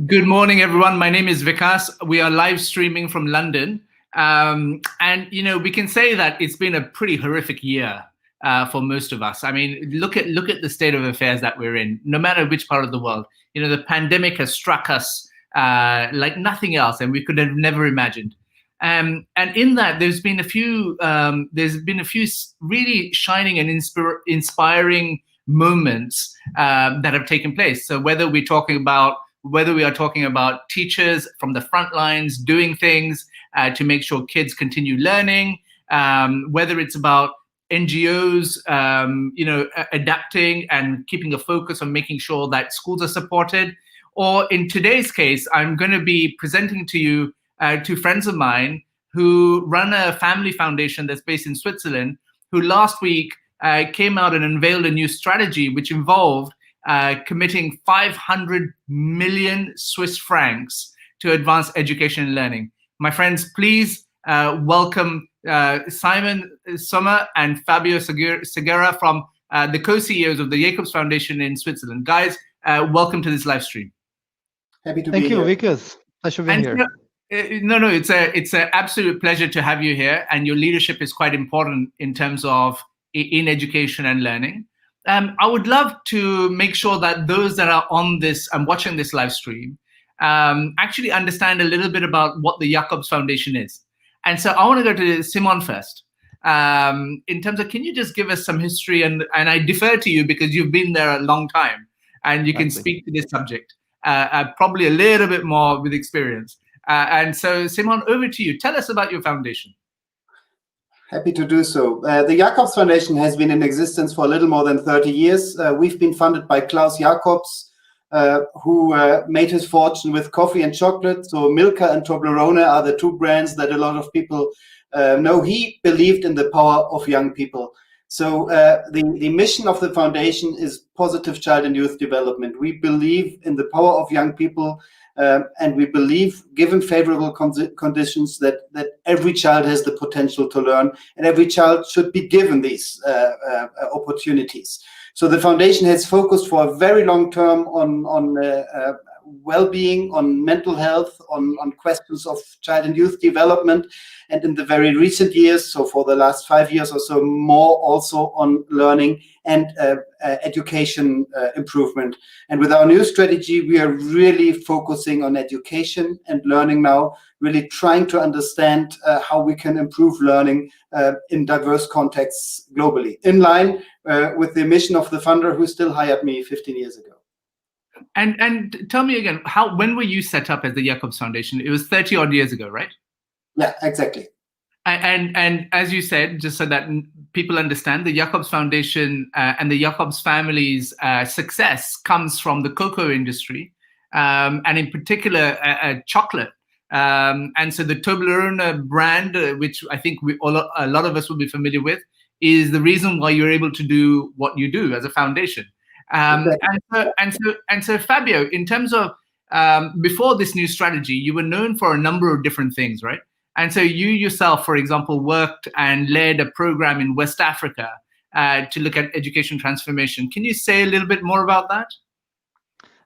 Good morning, everyone. My name is Vikas. We are live streaming from London. And, we can say that it's been a pretty horrific year for most of us. I mean, look at the state of affairs that we're in, no matter which part of the world. The pandemic has struck us like nothing else, and we could have never imagined. And in that, there's been a few really shining and inspiring moments that have taken place. So whether we are talking about teachers from the front lines doing things to make sure kids continue learning, whether it's about NGOs, adapting and keeping a focus on making sure that schools are supported, or in today's case, I'm going to be presenting to you two friends of mine who run a family foundation that's based in Switzerland, who last week came out and unveiled a new strategy which involved committing 500 million Swiss francs to advance education and learning. My friends, please welcome Simon Sommer and Fabio Segura from the co-CEOs of the Jacobs Foundation in Switzerland. Guys, welcome to this live stream. Happy to be here. Thank you, Vikas. Pleasure being here. It's an absolute pleasure to have you here, and your leadership is quite important in terms of in education and learning. I would love to make sure that those that are on this and watching this live stream actually understand a little bit about what the Jacobs Foundation is. And so I want to go to Simon first. In terms of, can you just give us some history? And I defer to you because you've been there a long time and you can speak to this subject probably a little bit more with experience. And so, Simon, over to you. Tell us about your foundation. Happy to do so. The Jacobs Foundation has been in existence for a little more than 30 years. We've been funded by Klaus Jacobs, who made his fortune with coffee and chocolate. So Milka and Toblerone are the two brands that a lot of people know. He believed in the power of young people. So the mission of the foundation is positive child and youth development. We believe in the power of young people. And we believe, given favorable conditions, that every child has the potential to learn, and every child should be given these opportunities. So the foundation has focused for a very long term on well-being, on mental health, on questions of child and youth development, and in the very recent years, so for the last 5 years or so, more also on learning and education improvement. And with our new strategy, we are really focusing on education and learning now, really trying to understand how we can improve learning in diverse contexts globally, in line with the mission of the funder who still hired me 15 years ago. And tell me again, when were you set up as the Jacobs Foundation? It was 30 odd years ago, right? Yeah, exactly. And as you said, just so that people understand, the Jacobs Foundation and the Jacobs family's success comes from the cocoa industry, and in particular, chocolate. And so the Toblerone brand, which I think a lot of us will be familiar with, is the reason why you're able to do what you do as a foundation. And so Fabio, in terms of before this new strategy, you were known for a number of different things, right? And so you yourself, for example, worked and led a program in West Africa to look at education transformation. Can you say a little bit more about that?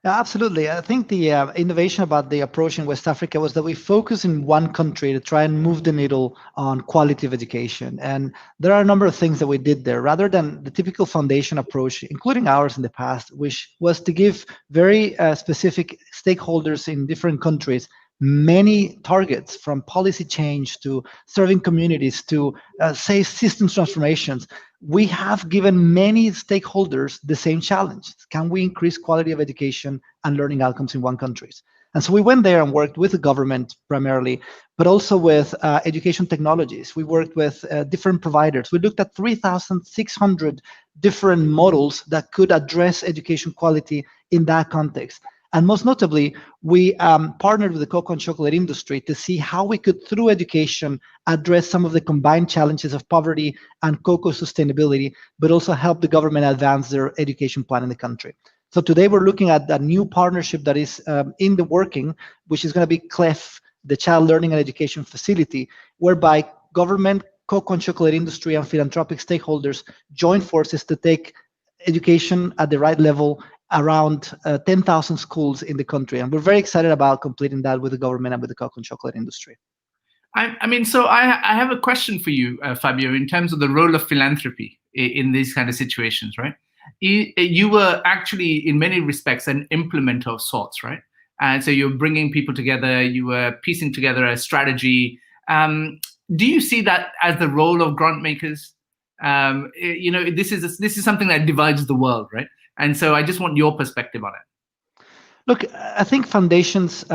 Yeah, absolutely. I think the innovation about the approach in West Africa was that we focus in one country to try and move the needle on quality of education. And there are a number of things that we did there, rather than the typical foundation approach, including ours in the past, which was to give very specific stakeholders in different countries many targets, from policy change to serving communities to say systems transformations. We have given many stakeholders the same challenge. Can we increase quality of education and learning outcomes in one country? And so we went there and worked with the government primarily, but also with education technologies. We worked with different providers. We looked at 3,600 different models that could address education quality in that context. And most notably, we partnered with the cocoa and chocolate industry to see how we could, through education, address some of the combined challenges of poverty and cocoa sustainability, but also help the government advance their education plan in the country. So today we're looking at a new partnership that is in the working, which is going to be CLEF, the Child Learning and Education Facility, whereby government, cocoa and chocolate industry, and philanthropic stakeholders join forces to take education at the right level around 10,000 schools in the country. And we're very excited about completing that with the government and with the cocoa and chocolate industry. I mean, so I have a question for you, Fabio, in terms of the role of philanthropy in these kind of situations, right? You were actually, in many respects, an implementer of sorts, right? And so you're bringing people together, you were piecing together a strategy. Do you see that as the role of grant makers? This is something that divides the world, right? And so I just want your perspective on it. Look, I think foundations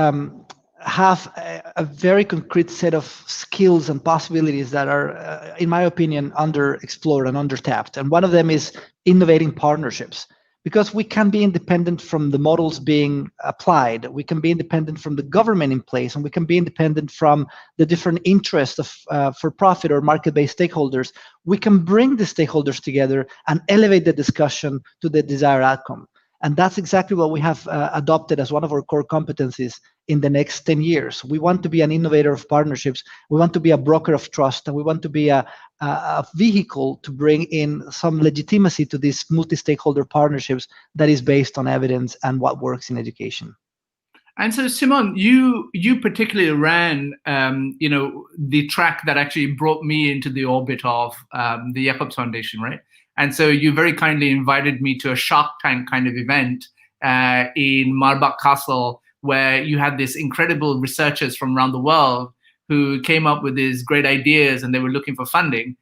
have a very concrete set of skills and possibilities that are, in my opinion, underexplored and undertapped. And one of them is innovating partnerships, because we can be independent from the models being applied. We can be independent from the government in place, and we can be independent from the different interests of for-profit or market-based stakeholders. We can bring the stakeholders together and elevate the discussion to the desired outcome. And that's exactly what we have adopted as one of our core competencies in the next 10 years. We want to be an innovator of partnerships. We want to be a broker of trust, and we want to be a vehicle to bring in some legitimacy to these multi-stakeholder partnerships that is based on evidence and what works in education. And so, Simon, you particularly ran, the track that actually brought me into the orbit of the Jacobs Foundation, right? And so you very kindly invited me to a Shark Tank kind of event in Marbach Castle, where you had these incredible researchers from around the world who came up with these great ideas, and they were looking for funding.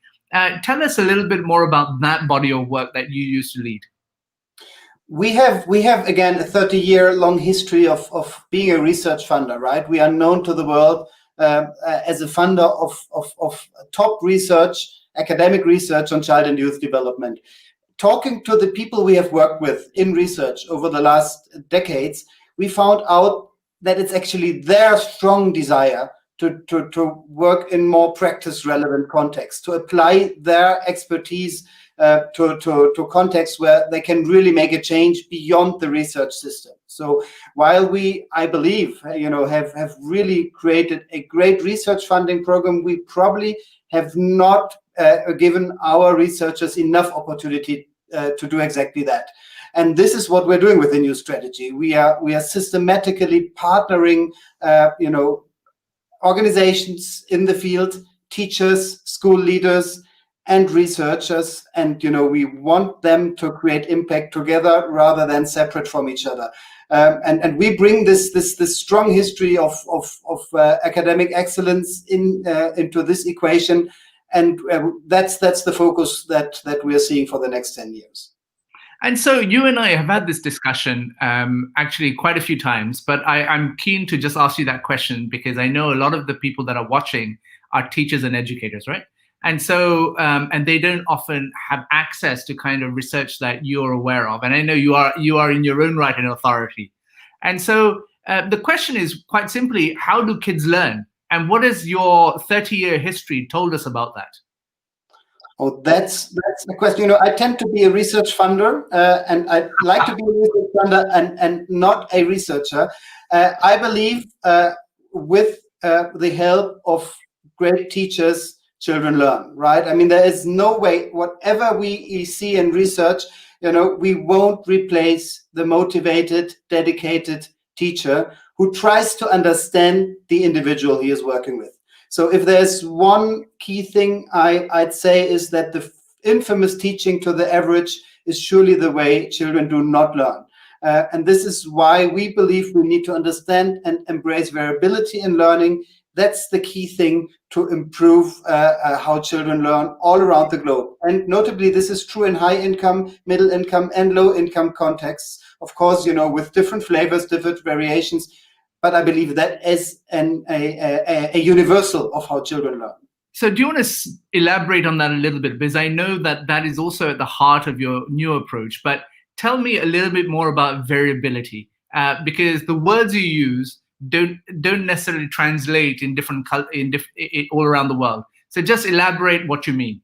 Tell us a little bit more about that body of work that you used to lead. We have again a 30-year-long history of being a research funder, right? We are known to the world as a funder of top research, academic research on child and youth development. Talking to the people we have worked with in research over the last decades, we found out that it's actually their strong desire to work in more practice-relevant contexts, to apply their expertise to contexts where they can really make a change beyond the research system. So while we, I believe, have really created a great research funding program, we probably have not given our researchers enough opportunity to do exactly that. And this is what we're doing with the new strategy. We are systematically partnering, organizations in the field, teachers, school leaders, and researchers, and we want them to create impact together rather than separate from each other. And we bring this strong history of academic excellence into this equation, and that's the focus that we are seeing for the next 10 years. And so you and I have had this discussion actually quite a few times, but I'm keen to just ask you that question because I know a lot of the people that are watching are teachers and educators, right? And so, and they don't often have access to kind of research that you're aware of. And I know you are in your own right an authority. And so the question is quite simply, how do kids learn? And what has your 30-year history told us about that? Oh, that's the question. I tend to be a research funder, and I like to be a research funder and not a researcher. I believe with the help of great teachers, children learn, right? I mean, there is no way, whatever we see in research, we won't replace the motivated, dedicated teacher who tries to understand the individual he is working with. So if there's one key thing I'd say is that the infamous teaching to the average is surely the way children do not learn. And this is why we believe we need to understand and embrace variability in learning. That's the key thing to improve how children learn all around the globe. And notably, this is true in high income, middle income, and low income contexts. Of course, with different flavors, different variations. But I believe that is a universal of how children learn. So do you want to elaborate on that a little bit? Because I know that is also at the heart of your new approach. But tell me a little bit more about variability, because the words you use don't necessarily translate in all around the world. So just elaborate what you mean.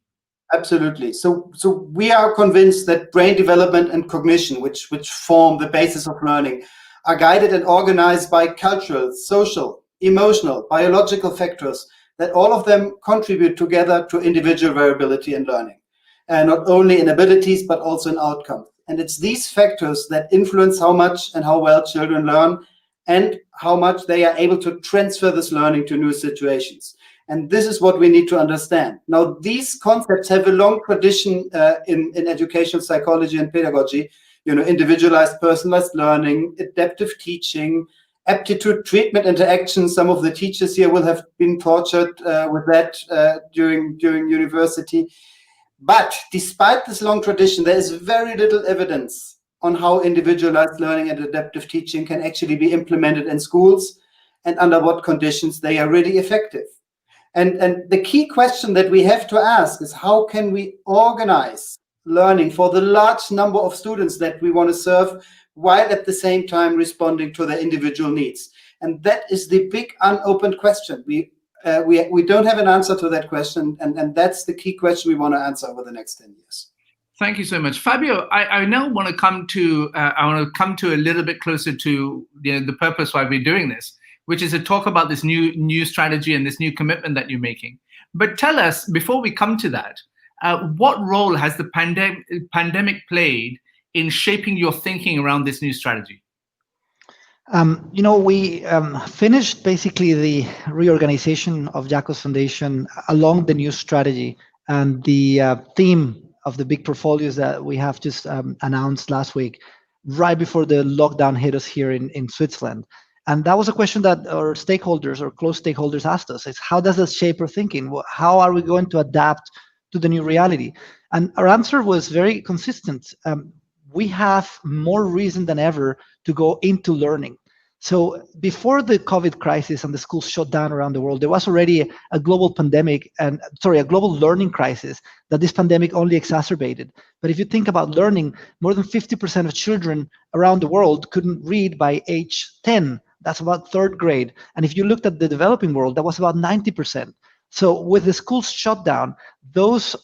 Absolutely. So we are convinced that brain development and cognition, which form the basis of learning, are guided and organized by cultural, social, emotional, biological factors that all of them contribute together to individual variability in learning, and not only in abilities, but also in outcomes. And it's these factors that influence how much and how well children learn and how much they are able to transfer this learning to new situations. And this is what we need to understand. Now, these concepts have a long tradition in educational psychology and pedagogy. Individualized, personalized learning, adaptive teaching, aptitude treatment interaction. Some of the teachers here will have been tortured with that during university. But despite this long tradition, there is very little evidence on how individualized learning and adaptive teaching can actually be implemented in schools and under what conditions they are really effective. And the key question that we have to ask is, how can we organize learning for the large number of students that we want to serve, while at the same time responding to their individual needs? And that is the big unopened question. We don't have an answer to that question, and that's the key question we want to answer over the next 10 years. Thank you so much, Fabio. I now want to come to a little bit closer to the purpose why we're doing this, which is to talk about this new strategy and this new commitment that you're making. But tell us, before we come to that, what role has the pandemic played in shaping your thinking around this new strategy? We finished basically the reorganization of Jacobs Foundation along the new strategy, and the theme of the big portfolios that we have just announced last week, right before the lockdown hit us here in Switzerland. And that was a question that our stakeholders, or close stakeholders, asked us: is how does this shape our thinking? How are we going to adapt to the new reality? And our answer was very consistent. We have more reason than ever to go into learning. So before the COVID crisis and the schools shut down around the world, there was already a global a global learning crisis that this pandemic only exacerbated. But if you think about learning, more than 50% of children around the world couldn't read by age 10. That's about third grade. And if you looked at the developing world, that was about 90%. So with the schools shut down, those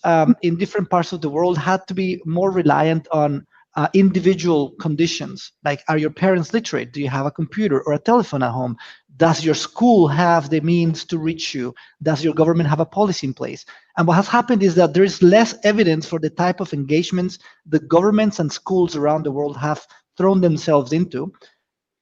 in different parts of the world had to be more reliant on individual conditions, like, are your parents literate? Do you have a computer or a telephone at home? Does your school have the means to reach you? Does your government have a policy in place? And what has happened is that there is less evidence for the type of engagements the governments and schools around the world have thrown themselves into.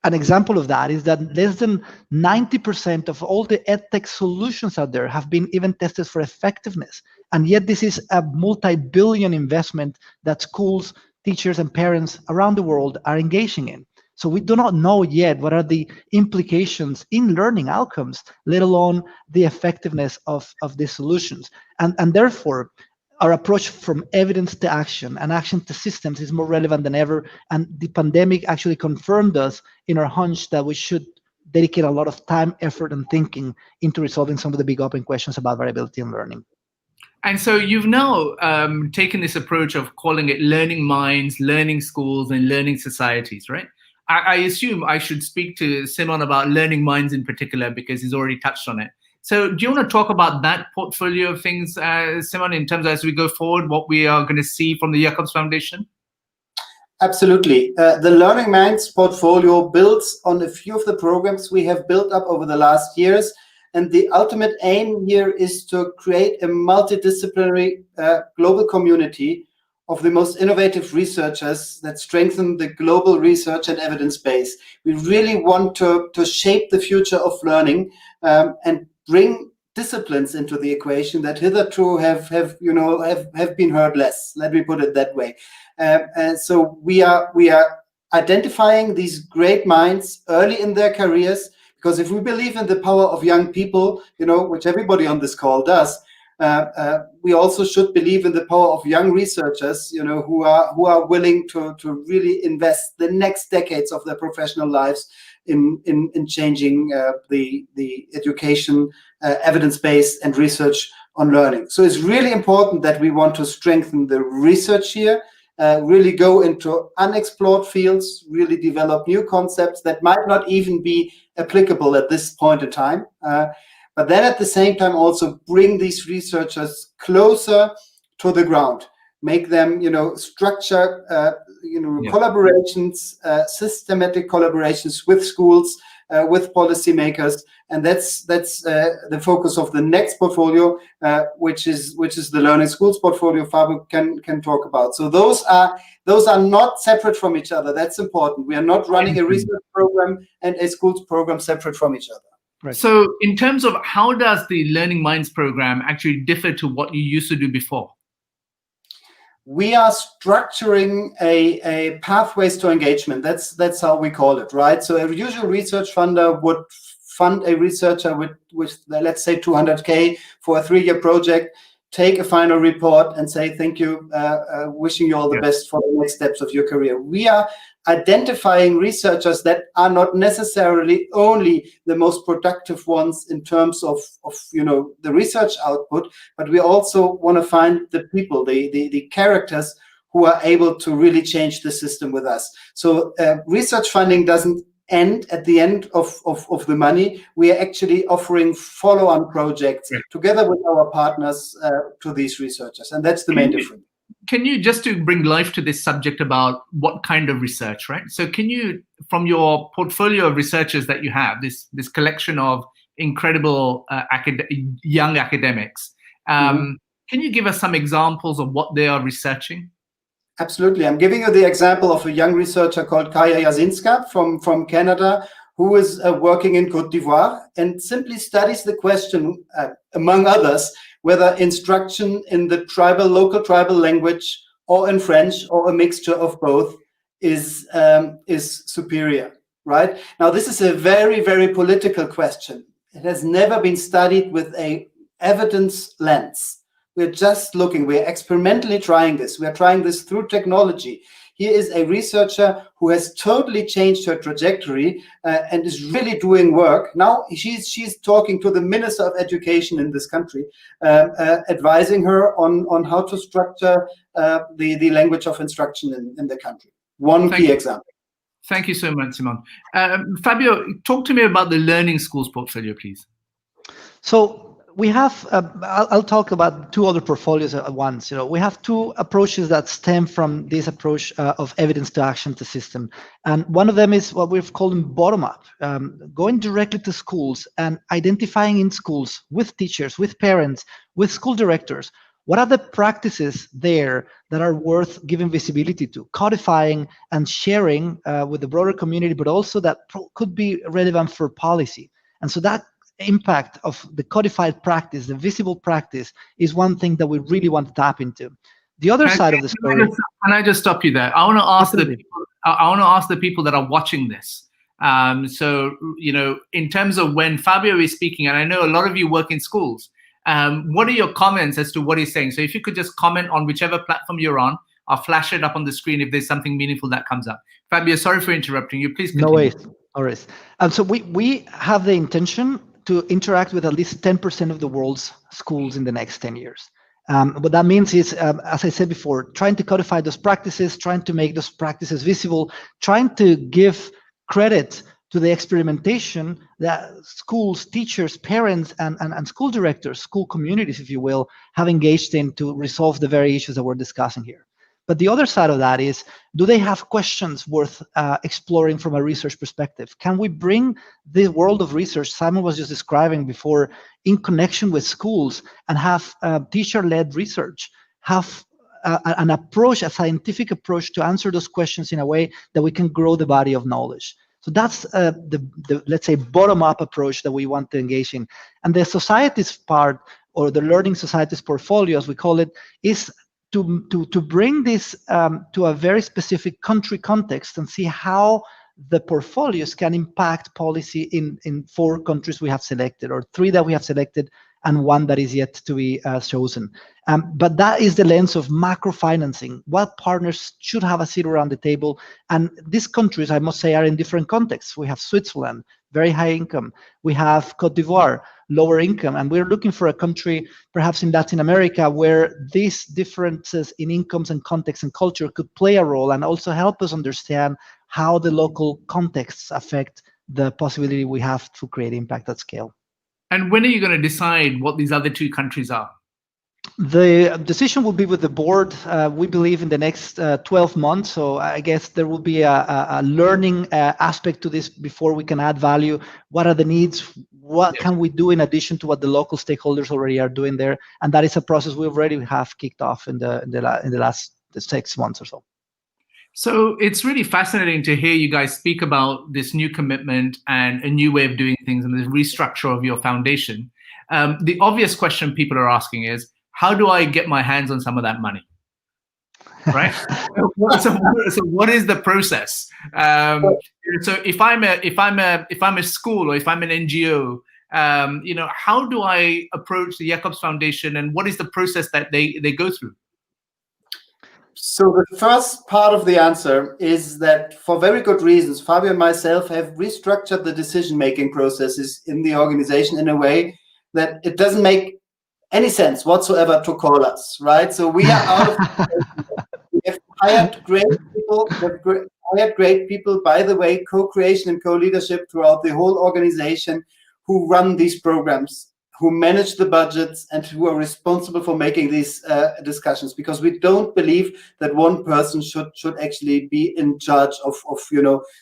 An example of that is that less than 90% of all the edtech solutions out there have been even tested for effectiveness. And yet this is a multi-billion investment that schools, teachers, and parents around the world are engaging in. So we do not know yet what are the implications in learning outcomes, let alone the effectiveness of these solutions. And therefore, our approach from evidence to action and action to systems is more relevant than ever. And the pandemic actually confirmed us in our hunch that we should dedicate a lot of time, effort, and thinking into resolving some of the big open questions about variability in learning. And so you've now taken this approach of calling it learning minds, learning schools, and learning societies, right? I assume I should speak to Simon about learning minds in particular, because he's already touched on it. So do you want to talk about that portfolio of things, Simon, in terms of, as we go forward, what we are going to see from the Jacobs Foundation? Absolutely. The Learning Minds portfolio builds on a few of the programs we have built up over the last years. And the ultimate aim here is to create a multidisciplinary global community of the most innovative researchers that strengthen the global research and evidence base. We really want to shape the future of learning and bring disciplines into the equation that hitherto have been heard less. Let me put it that way. So we are identifying these great minds early in their careers, because if we believe in the power of young people, which everybody on this call does, we also should believe in the power of young researchers, who are willing to really invest the next decades of their professional lives in changing the education, evidence-based, and research on learning. So it's really important that we want to strengthen the research here, really go into unexplored fields, really develop new concepts that might not even be applicable at this point in time. But then at the same time also bring these researchers closer to the ground, make them, structure, collaborations, systematic collaborations with schools, with policymakers, and that's the focus of the next portfolio, which is the Learning Schools portfolio. Fabio can talk about. So those are not separate from each other. That's important. We are not running a research program and a schools program separate from each other. Right. So in terms of how does the Learning Minds program actually differ to what you used to do before? We are structuring a pathways to engagement. That's how we call it, right? So a usual research funder would fund a researcher with let's say 200K for a 3-year project, take a final report and say, thank you, wishing you all the best for the next steps of your career. We are identifying researchers that are not necessarily only the most productive ones in terms of the research output, but we also want to find the people, the characters who are able to really change the system with us. So research funding doesn't end at the end of the money. We are actually offering follow-on projects together with our partners to these researchers, and that's the main difference. Can you, just to bring life to this subject about what kind of research, right? So can you, from your portfolio of researchers that you have, this collection of incredible young academics, can you give us some examples of what they are researching? Absolutely. I'm giving you the example of a young researcher called Kaya Jasinska from Canada, who is working in Côte d'Ivoire and simply studies the question, among others, whether instruction in the local tribal language or in French or a mixture of both is superior, right? Now, this is a very, very political question. It has never been studied with an evidence lens. We're just looking, we're experimentally trying this. We're trying this through technology. Here is a researcher who has totally changed her trajectory and is really doing work. Now she's talking to the Minister of Education in this country, advising her on how to structure the language of instruction in the country. One key example. Thank you so much, Simon. Fabio, talk to me about the Learning Schools portfolio, please. So we have, I'll talk about 2 other portfolios at once. We have 2 approaches that stem from this approach of evidence to action to system. And one of them is what we've called bottom up, going directly to schools and identifying in schools with teachers, with parents, with school directors, what are the practices there that are worth giving visibility to, codifying and sharing with the broader community, but also that could be relevant for policy. And so that impact of the codified practice, the visible practice, is one thing that we really want to tap into. The other side of the story. Can I just stop you there? I want to ask the people that are watching this. So in terms of when Fabio is speaking, and I know a lot of you work in schools, what are your comments as to what he's saying? So if you could just comment on whichever platform you're on, I'll flash it up on the screen if there's something meaningful that comes up. Fabio, sorry for interrupting you. Please continue. No worries. No worries. So we have the intention to interact with at least 10% of the world's schools in the next 10 years. What that means is, as I said before, trying to codify those practices, trying to make those practices visible, trying to give credit to the experimentation that schools, teachers, parents, and school directors, school communities, if you will, have engaged in to resolve the very issues that we're discussing here. But the other side of that is, do they have questions worth exploring from a research perspective? Can we bring the world of research Simon was just describing before in connection with schools and have teacher-led research, have an approach, a scientific approach to answer those questions in a way that we can grow the body of knowledge? So that's the let's say, bottom-up approach that we want to engage in. And the societies part, or the learning societies portfolio, as we call it, is to bring this to a very specific country context and see how the portfolios can impact policy in 4 countries we have selected, or 3 that we have selected, and 1 that is yet to be chosen. But that is the lens of macro financing. What partners should have a seat around the table? And these countries, I must say, are in different contexts. We have Switzerland, very high income. We have Côte d'Ivoire, lower income. And we're looking for a country, perhaps in Latin America, where these differences in incomes and context and culture could play a role and also help us understand how the local contexts affect the possibility we have to create impact at scale. And when are you going to decide what these other 2 countries are? The decision will be with the board, we believe, in the next 12 months. So I guess there will be a learning aspect to this before we can add value. What are the needs? What can we do in addition to what the local stakeholders already are doing there? And that is a process we already have kicked off in the last 6 months or so. So it's really fascinating to hear you guys speak about this new commitment and a new way of doing things and the restructure of your foundation. The obvious question people are asking is, how do I get my hands on some of that money? Right. so what is the process? So if I'm a school or if I'm an NGO, how do I approach the Jacobs Foundation, and what is the process that they go through? So the first part of the answer is that, for very good reasons, Fabio and myself have restructured the decision-making processes in the organization in a way that it doesn't make any sense whatsoever to call us, right? So we are out of we have hired great people, by the way, co-creation and co-leadership throughout the whole organization, who run these programs, who manage the budgets, and who are responsible for making these discussions, because we don't believe that one person should actually be in charge of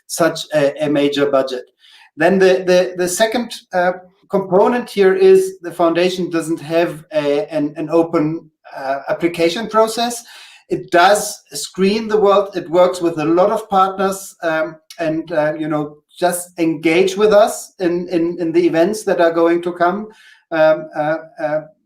such a major budget. Then the second component here is the foundation doesn't have an open application process. It does screen the world. It works with a lot of partners, and just engage with us in the events that are going to come.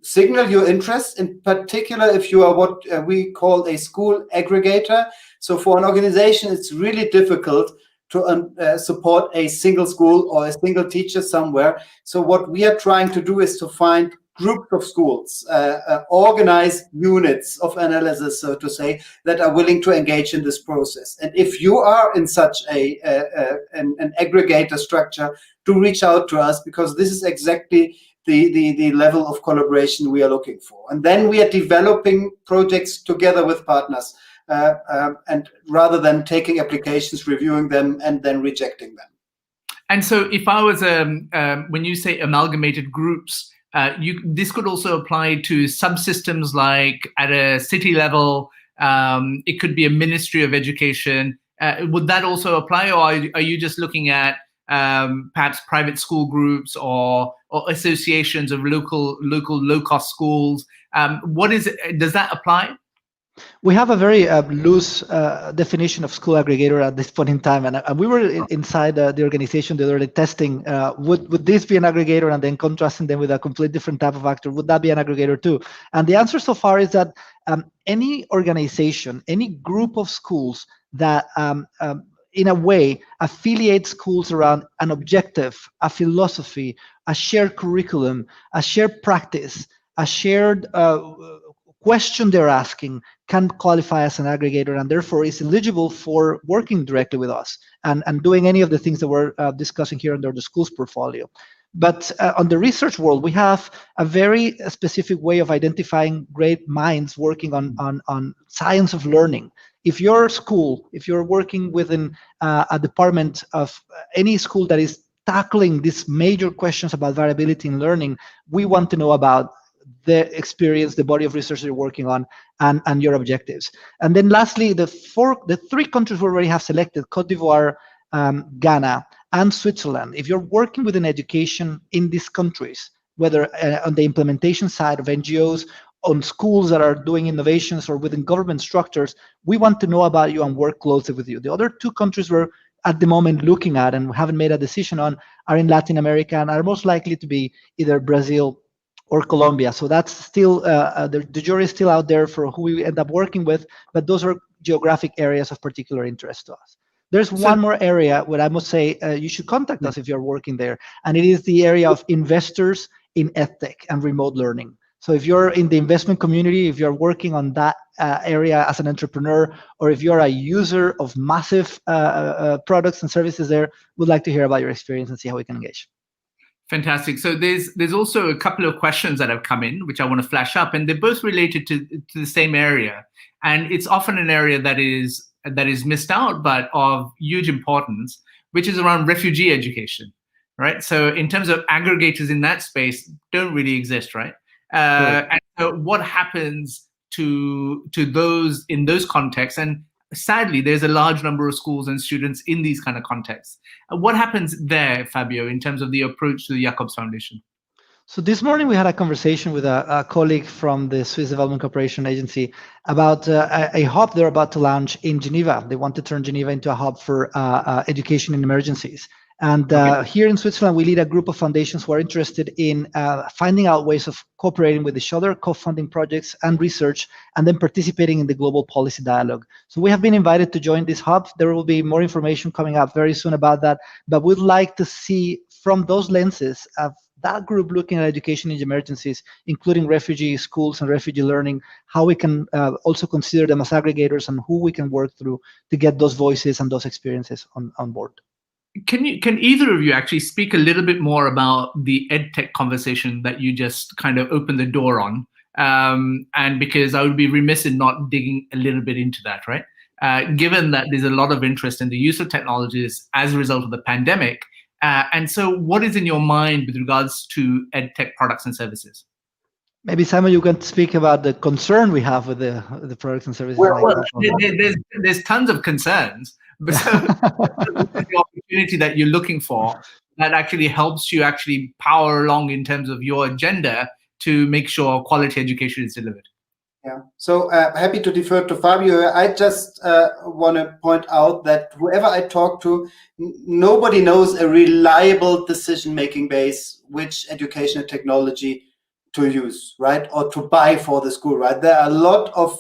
Signal your interest, in particular if you are what we call a school aggregator. So for an organization, it's really difficult to support a single school or a single teacher somewhere. So what we are trying to do is to find groups of schools, organized units of analysis, so to say, that are willing to engage in this process. And if you are in such an aggregator structure, do reach out to us, because this is exactly the level of collaboration we are looking for. And then we are developing projects together with partners, and rather than taking applications, reviewing them, and then rejecting them. And so if I was, when you say amalgamated groups, this could also apply to subsystems, like at a city level, it could be a Ministry of Education. Would that also apply, or are you just looking at perhaps private school groups or associations of local low-cost schools? What is it? Does that apply? We have a very loose definition of school aggregator at this point in time, and we were inside the organization the other day testing, would this be an aggregator, and then contrasting them with a completely different type of actor, would that be an aggregator too? And the answer so far is that any organization, any group of schools that in a way affiliate schools around an objective, a philosophy, a shared curriculum, a shared practice, a shared question they're asking, can qualify as an aggregator, and therefore is eligible for working directly with us and doing any of the things that we're discussing here under the schools portfolio. But on the research world, we have a very specific way of identifying great minds working on science of learning. If your school, if you're working within a department of any school that is tackling these major questions about variability in learning, we want to know about the experience, the body of research you're working on, and your objectives. And then lastly, the three countries we already have selected, Cote d'Ivoire, Ghana, and Switzerland. If you're working within education in these countries, whether on the implementation side of NGOs, on schools that are doing innovations, or within government structures, we want to know about you and work closely with you. The other two countries we're at the moment looking at and haven't made a decision on are in Latin America, and are most likely to be either Brazil or Colombia. So that's still, the jury is still out there for who we end up working with, but those are geographic areas of particular interest to us. There's one more area where I must say you should contact us if you're working there, and it is the area of investors in EdTech and remote learning. So if you're in the investment community, if you're working on that area as an entrepreneur, or if you're a user of massive products and services there, we'd like to hear about your experience and see how we can engage. Fantastic. So there's also a couple of questions that have come in, which I want to flash up, and they're both related to the same area. And it's often an area that is missed out, but of huge importance, which is around refugee education, right? So in terms of aggregators in that space, don't really exist, right? And so what happens to those in those contexts? And sadly, there's a large number of schools and students in these kind of contexts. What happens there, Fabio, in terms of the approach to the Jacobs Foundation? So this morning we had a conversation with a colleague from the Swiss Development Cooperation Agency about a hub they're about to launch in Geneva. They want to turn Geneva into a hub for education in emergencies. And here in Switzerland, we lead a group of foundations who are interested in finding out ways of cooperating with each other, co-funding projects and research, and then participating in the global policy dialogue. So we have been invited to join this hub. There will be more information coming up very soon about that, but we'd like to see from those lenses of that group looking at education in emergencies, including refugee schools and refugee learning, how we can also consider them as aggregators and who we can work through to get those voices and those experiences on board. Can either of you actually speak a little bit more about the EdTech conversation that you just kind of opened the door on? And because I would be remiss in not digging a little bit into that, right? Given that there's a lot of interest in the use of technologies as a result of the pandemic. And so what is in your mind with regards to EdTech products and services? Maybe, Simon, you can speak about the concern we have with the products and services. Well, there's tons of concerns, but so the opportunity that you're looking for that actually helps you actually power along in terms of your agenda to make sure quality education is delivered. Yeah, so happy to defer to Fabio. I just want to point out that whoever I talk to, nobody knows a reliable decision-making base, which educational technology to use, right, or to buy for the school, right? There are a lot of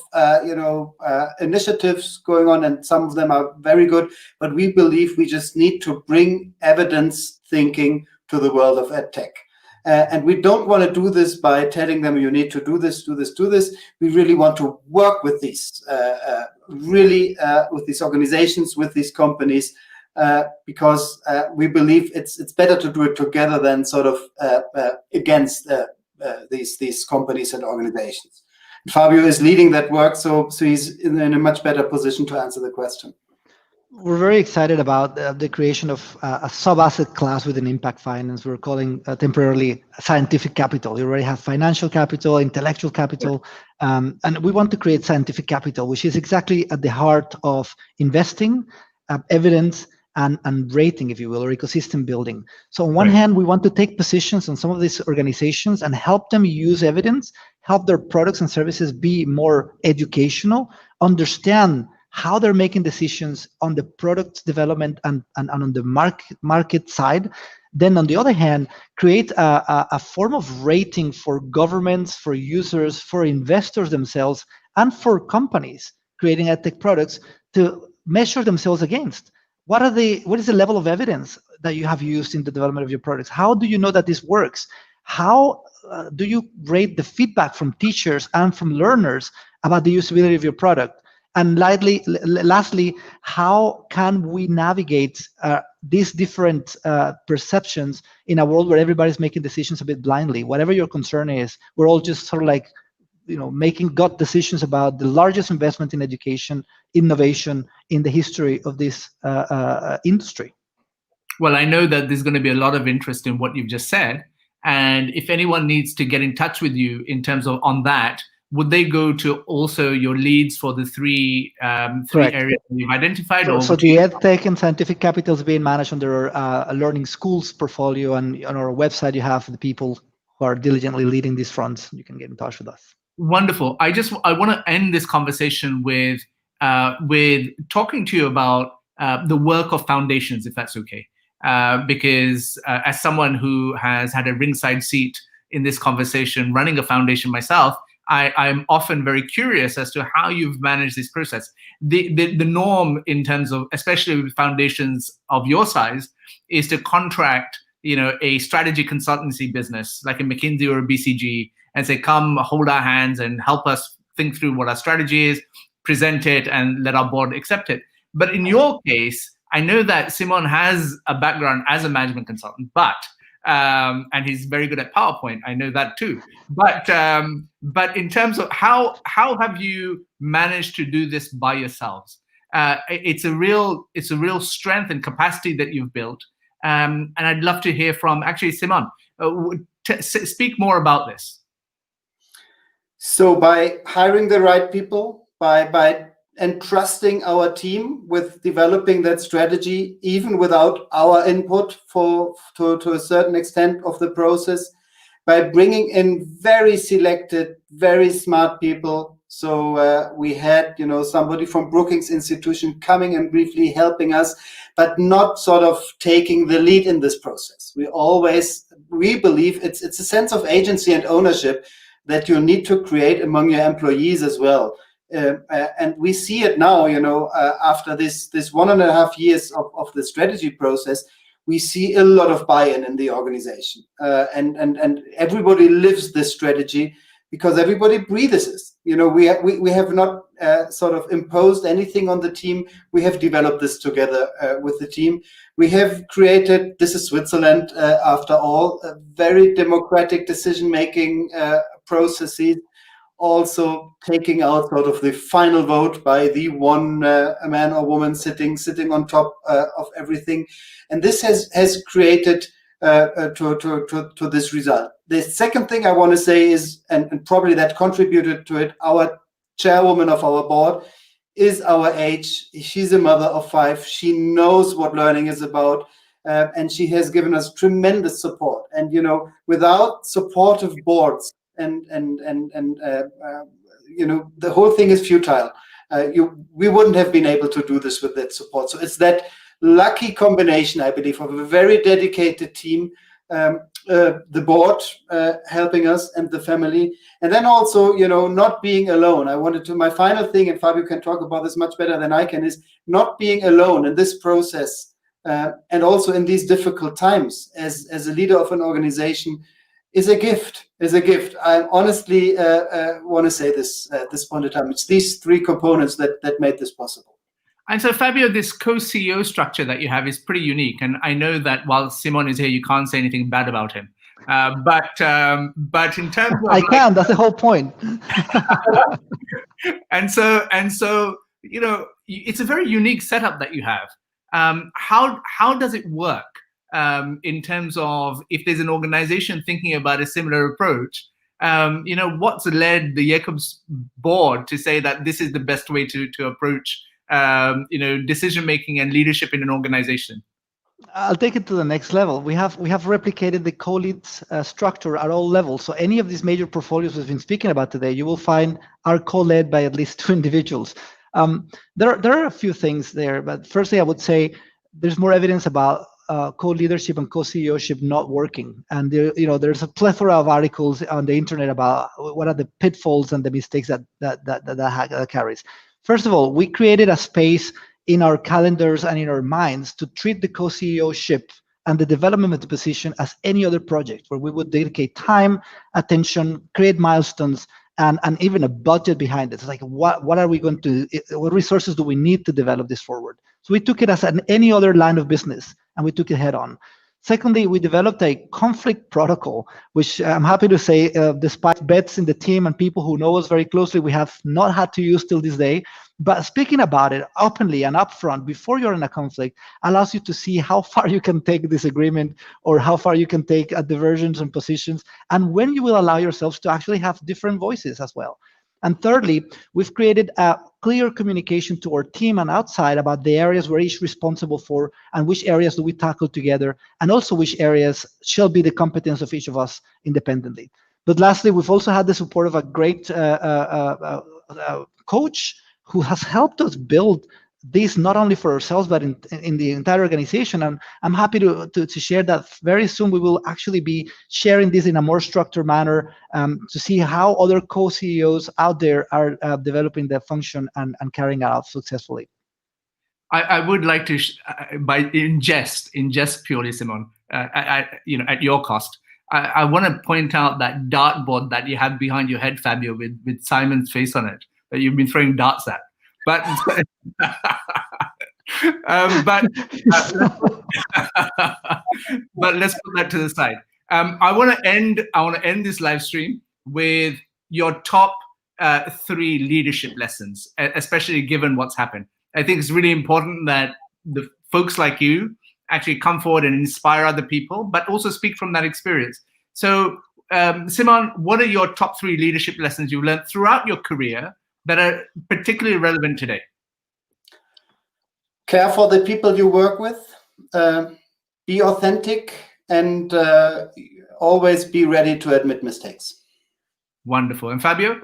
initiatives going on, and some of them are very good. But we believe we just need to bring evidence thinking to the world of EdTech. And we don't want to do this by telling them you need to do this, do this, do this. We really want to work with these, with these organizations, with these companies, because we believe it's better to do it together than sort of against these companies and organizations. And Fabio is leading that work, so he's in a much better position to answer the question. We're very excited about the creation of a sub-asset class within impact finance. We're calling temporarily scientific capital. You already have financial capital, intellectual capital, and we want to create scientific capital, which is exactly at the heart of investing, evidence, and rating, if you will, or ecosystem building. So on one hand, we want to take positions on some of these organizations and help them use evidence, help their products and services be more educational, understand how they're making decisions on the product development and on the market side. Then on the other hand, create a form of rating for governments, for users, for investors themselves, and for companies creating EdTech products to measure themselves against. What is the level of evidence that you have used in the development of your products? How do you know that this works? How do you rate the feedback from teachers and from learners about the usability of your product? And lastly, how can we navigate these different perceptions in a world where everybody's making decisions a bit blindly? Whatever your concern is, we're all just sort of like, making gut decisions about the largest investment in education, innovation in the history of this industry. Well, I know that there's going to be a lot of interest in what you've just said. And if anyone needs to get in touch with you in terms of on that, would they go to also your leads for the three areas you've identified? So the EdTech and scientific capital is being managed under a learning schools portfolio, and on our website you have the people who are diligently leading these fronts. You can get in touch with us. Wonderful. I want to end this conversation with talking to you about the work of foundations, if that's okay. Because as someone who has had a ringside seat in this conversation, running a foundation myself, I'm often very curious as to how you've managed this process. The norm in terms of, especially with foundations of your size, is to contract, a strategy consultancy business like a McKinsey or a BCG and say, come hold our hands and help us think through what our strategy is, present it, and let our board accept it. But in your case, I know that Simon has a background as a management consultant, and he's very good at PowerPoint. I know that too. But in terms of how have you managed to do this by yourselves? It's a real strength and capacity that you've built. And I'd love to hear from actually Simon. Speak more about this. So by hiring the right people, by entrusting our team with developing that strategy, even without our input to a certain extent of the process, by bringing in very selected, very smart people. So we had, somebody from Brookings Institution coming and briefly helping us, but not sort of taking the lead in this process. We believe it's a sense of agency and ownership that you need to create among your employees as well. And we see it now, after this 1.5 years of the strategy process, we see a lot of buy-in in the organization, and everybody lives this strategy because everybody breathes this. We have not sort of imposed anything on the team. We have developed this together with the team. We have created, this is Switzerland after all, a very democratic decision-making processes, also taking out sort of the final vote by the one man or woman sitting on top of everything. And this has created to this result. The second thing I want to say is, and probably that contributed to it, our chairwoman of our board is our age. She's a mother of 5. She knows what learning is about. And she has given us tremendous support. And, without supportive boards, and the whole thing is futile. We wouldn't have been able to do this with that support. So it's that lucky combination, I believe, of a very dedicated team, the board helping us, and the family, and then also, not being alone. My final thing, and Fabio can talk about this much better than I can, is not being alone in this process, and also in these difficult times as a leader of an organization is a gift. I honestly want to say this at this point in time. It's these 3 components that made this possible. And so, Fabio, this co-CEO structure that you have is pretty unique. And I know that while Simon is here, you can't say anything bad about him. But in terms of I can. That's the whole point. and so it's a very unique setup that you have. How does it work in terms of if there's an organization thinking about a similar approach? What's led the Jacobs board to say that this is the best way to approach decision making and leadership in an organization? I'll take it to the next level. We have replicated the co-leads structure at all levels. So any of these major portfolios we've been speaking about today, you will find are co-led by at least 2 individuals. There are a few things there, but firstly, I would say there's more evidence about co-leadership and co-CEOship not working. And there's a plethora of articles on the internet about what are the pitfalls and the mistakes that carries. First of all, we created a space in our calendars and in our minds to treat the co-CEOship and the development of the position as any other project, where we would dedicate time, attention, create milestones, and even a budget behind it. It's like, what resources do we need to develop this forward? So we took it as any other line of business, and we took it head on. Secondly, we developed a conflict protocol, which I'm happy to say, despite bets in the team and people who know us very closely, we have not had to use till this day. But speaking about it openly and upfront before you're in a conflict allows you to see how far you can take disagreement or how far you can take diversions and positions, and when you will allow yourselves to actually have different voices as well. And thirdly, we've created a clear communication to our team and outside about the areas we're each responsible for and which areas do we tackle together, and also which areas shall be the competence of each of us independently. But lastly, we've also had the support of a great coach who has helped us build this not only for ourselves, but in the entire organization. And I'm happy to share that very soon we will actually be sharing this in a more structured manner to see how other co-CEOs out there are developing their function and carrying it out successfully. I would like to, in jest purely, Simon, at your cost, I want to point out that dartboard that you have behind your head, Fabio, with Simon's face on it, that you've been throwing darts at. But let's put that to the side. I want to end this live stream with your top 3 leadership lessons, especially given what's happened. I think it's really important that the folks like you actually come forward and inspire other people, but also speak from that experience. So Simon, what are your top 3 leadership lessons you've learned throughout your career that are particularly relevant today? Care for the people you work with, be authentic, and always be ready to admit mistakes. Wonderful. And Fabio?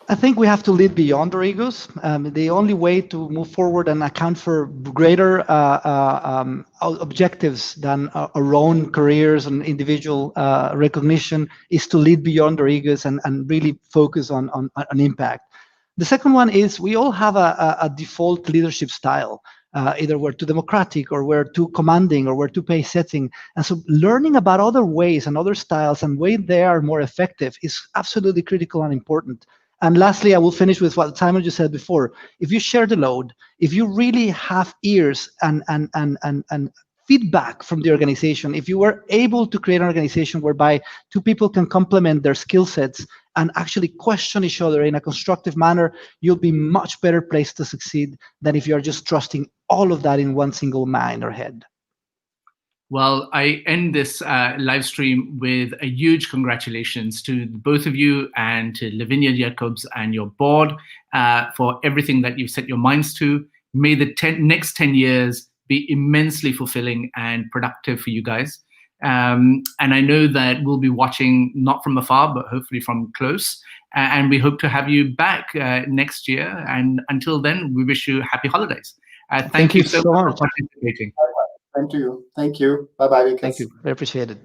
I think we have to lead beyond our egos. The only way to move forward and account for greater objectives than our own careers and individual recognition is to lead beyond our egos and really focus on impact. The second one is we all have a default leadership style. Either we're too democratic or we're too commanding or we're too pace-setting. And so learning about other ways and other styles and ways they are more effective is absolutely critical and important. And lastly, I will finish with what Simon just said before. If you share the load, if you really have ears and feedback from the organization, if you were able to create an organization whereby 2 people can complement their skill sets and actually question each other in a constructive manner, you'll be much better placed to succeed than if you're just trusting all of that in one single mind or head. Well, I end this live stream with a huge congratulations to both of you and to Lavinia Jacobs and your board for everything that you've set your minds to. May the next 10 years be immensely fulfilling and productive for you guys. And I know that we'll be watching not from afar, but hopefully from close. And we hope to have you back next year. And until then, we wish you happy holidays. Thank you so much for participating. Thank you. Thank you. Bye-bye. Thank you. I appreciate it.